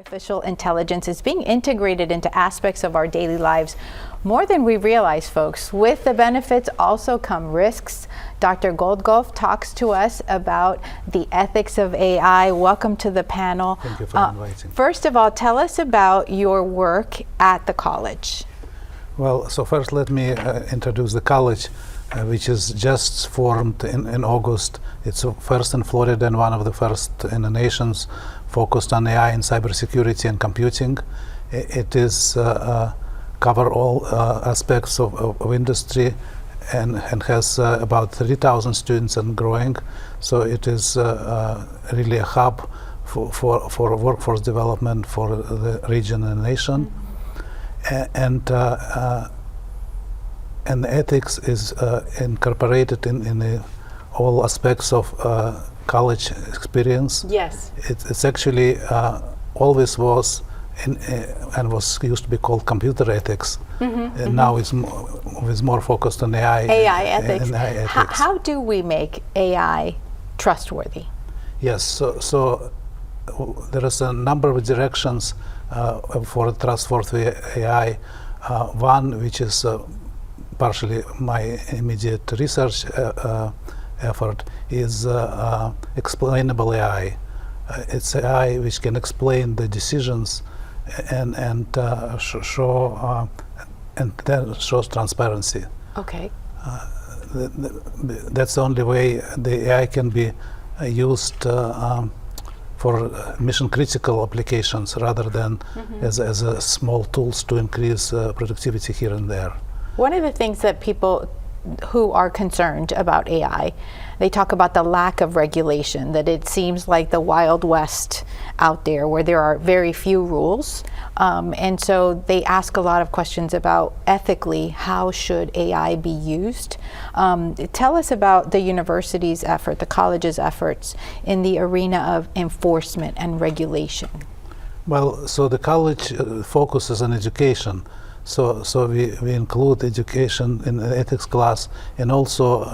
Artificial intelligence is being integrated into aspects of our daily lives more than we realize, folks. With the benefits also come risks. Dr. Goldgolf talks to us about the ethics of AI. Welcome to the panel. Thank you for inviting. First of all, tell us about your work at the college. Well, so first let me introduce the college, which is just formed in August. It's first in Florida and one of the first in the nations focused on AI and cybersecurity and computing. It is cover all aspects of industry and has about 30,000 students and growing. So it is really a hub for workforce development for the region and nation. And ethics is incorporated in all aspects of college experience. Yes. It's actually always was and was used to be called computer ethics. And now it's more focused on AI. AI ethics. AI ethics. How do we make AI trustworthy? Yes, so there is a number of directions for trustworthy AI. One, which is partially my immediate research effort, is explainable AI. It's AI which can explain the decisions and show and then shows transparency. Okay. That's the only way the AI can be used for mission critical applications rather than as a small tools to increase productivity here and there. One of the things that people who are concerned about AI, they talk about the lack of regulation, that it seems like the Wild West out there where there are very few rules. And so they ask a lot of questions about ethically, how should AI be used? Tell us about the university's effort, the college's efforts in the arena of enforcement and regulation. Well, so the college focuses on education. So we include education in the ethics class, and also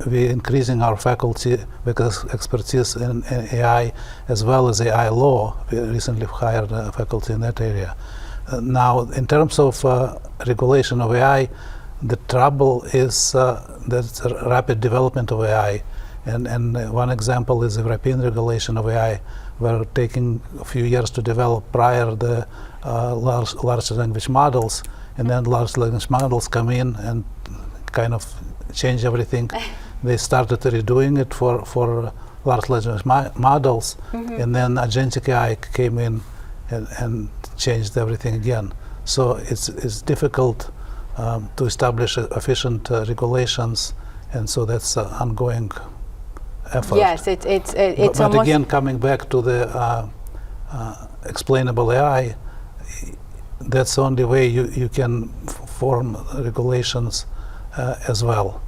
we increasing our faculty because expertise in AI as well as AI law. We recently hired faculty in that area. Now, in terms of regulation of AI, the trouble is there's a rapid development of AI, and one example is the European regulation of AI. We're taking a few years to develop prior the large language models, and then large language models come in and kind of change everything. They started redoing it for large language models, and then agentic AI came in and changed everything again. So it's difficult to establish efficient regulations, and so that's ongoing effort. Yes, it's but almost again, coming back to the explainable AI, that's the only way you can form regulations as well.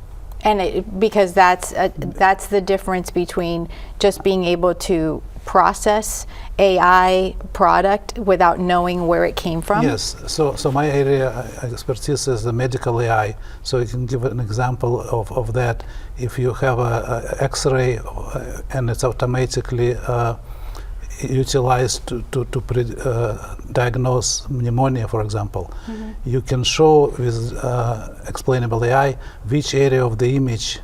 And because that's the difference between just being able to process AI product without knowing where it came from? Yes, so my area expertise is the medical AI, so you can give an example of that. If you have a X-ray and it's automatically utilized to diagnose pneumonia, for example, you can show with explainable AI which area of the image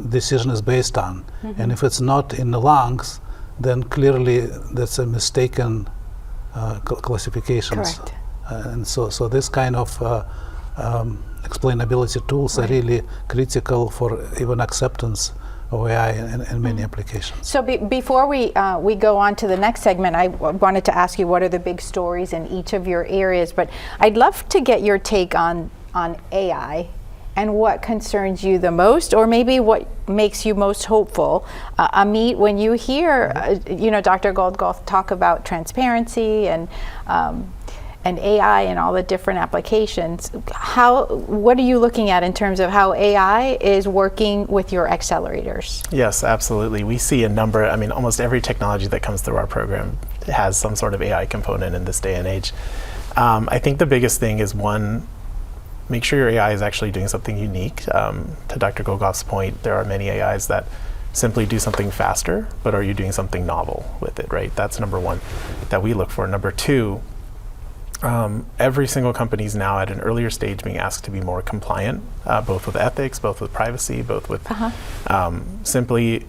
decision is based on. And if it's not in the lungs, then clearly that's a mistaken classifications. Correct. And so this kind of explainability tools are really critical for even acceptance of AI in many applications. So before we go on to the next segment, I wanted to ask you what are the big stories in each of your areas, but I'd love to get your take on AI and what concerns you the most, or maybe what makes you most hopeful. Amit, when you hear Dr. Goldgolf talk about transparency and AI and all the different applications, what are you looking at in terms of how AI is working with your accelerators? Yes, absolutely. We see a number, almost every technology that comes through our program has some sort of AI component in this day and age. I think the biggest thing is, one, make sure your AI is actually doing something unique. To Dr. Goldgolf's point, there are many AIs that simply do something faster, but are you doing something novel with it, right? That's number one that we look for. Number two, every single company is now at an earlier stage being asked to be more compliant, both with ethics, both with privacy, both with simply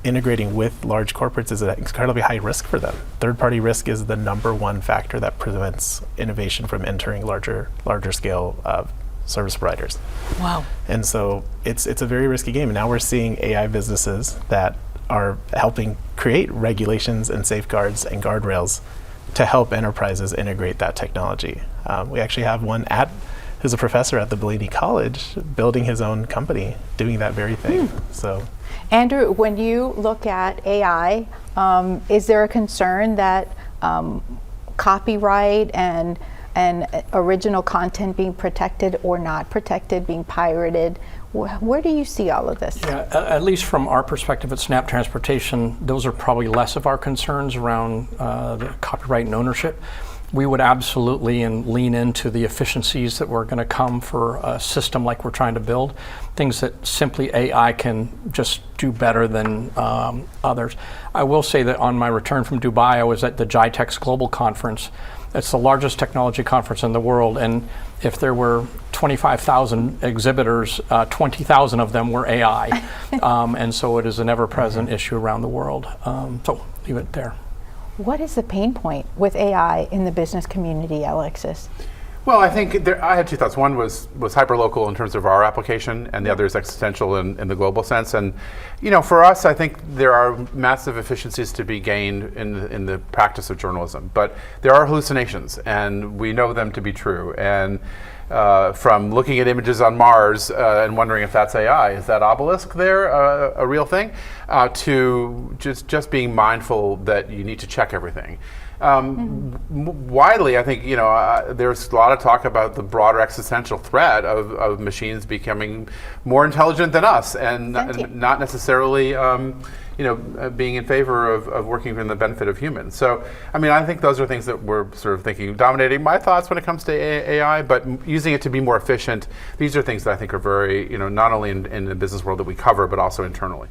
integrating with large corporates is an incredibly high risk for them. Third-party risk is the number one factor that prevents innovation from entering larger scale service providers. Wow. And so it's a very risky game. And now we're seeing AI businesses that are helping create regulations and safeguards and guardrails to help enterprises integrate that technology. We actually have one who's a professor at the Bellini College building his own company doing that very thing. So, Andrew, when you look at AI, is there a concern that copyright and original content being protected or not protected, being pirated? Where do you see all of this? Yeah, at least from our perspective at Snap Transportation, those are probably less of our concerns around the copyright and ownership. We would absolutely lean into the efficiencies that were going to come for a system like we're trying to build, things that simply AI can just do better than others. I will say that on my return from Dubai, I was at the GITEX Global Conference. It's the largest technology conference in the world, and if there were 25,000 exhibitors, 20,000 of them were AI. And so it is an ever-present issue around the world. So leave it there. What is the pain point with AI in the business community, Alexis? Well, I think I had two thoughts. One was hyperlocal in terms of our application, and the other is existential in the global sense. And for us, I think there are massive efficiencies to be gained in the practice of journalism. But there are hallucinations, and we know them to be true. And from looking at images on Mars and wondering if that's AI, is that obelisk there a real thing? To just being mindful that you need to check everything. Widely, I think there's a lot of talk about the broader existential threat of machines becoming more intelligent than us, and not necessarily being in favor of working for the benefit of humans. So, I think those are things that we're sort of thinking, dominating my thoughts when it comes to AI, but using it to be more efficient. These are things that I think are very, not only in the business world that we cover, but also internally.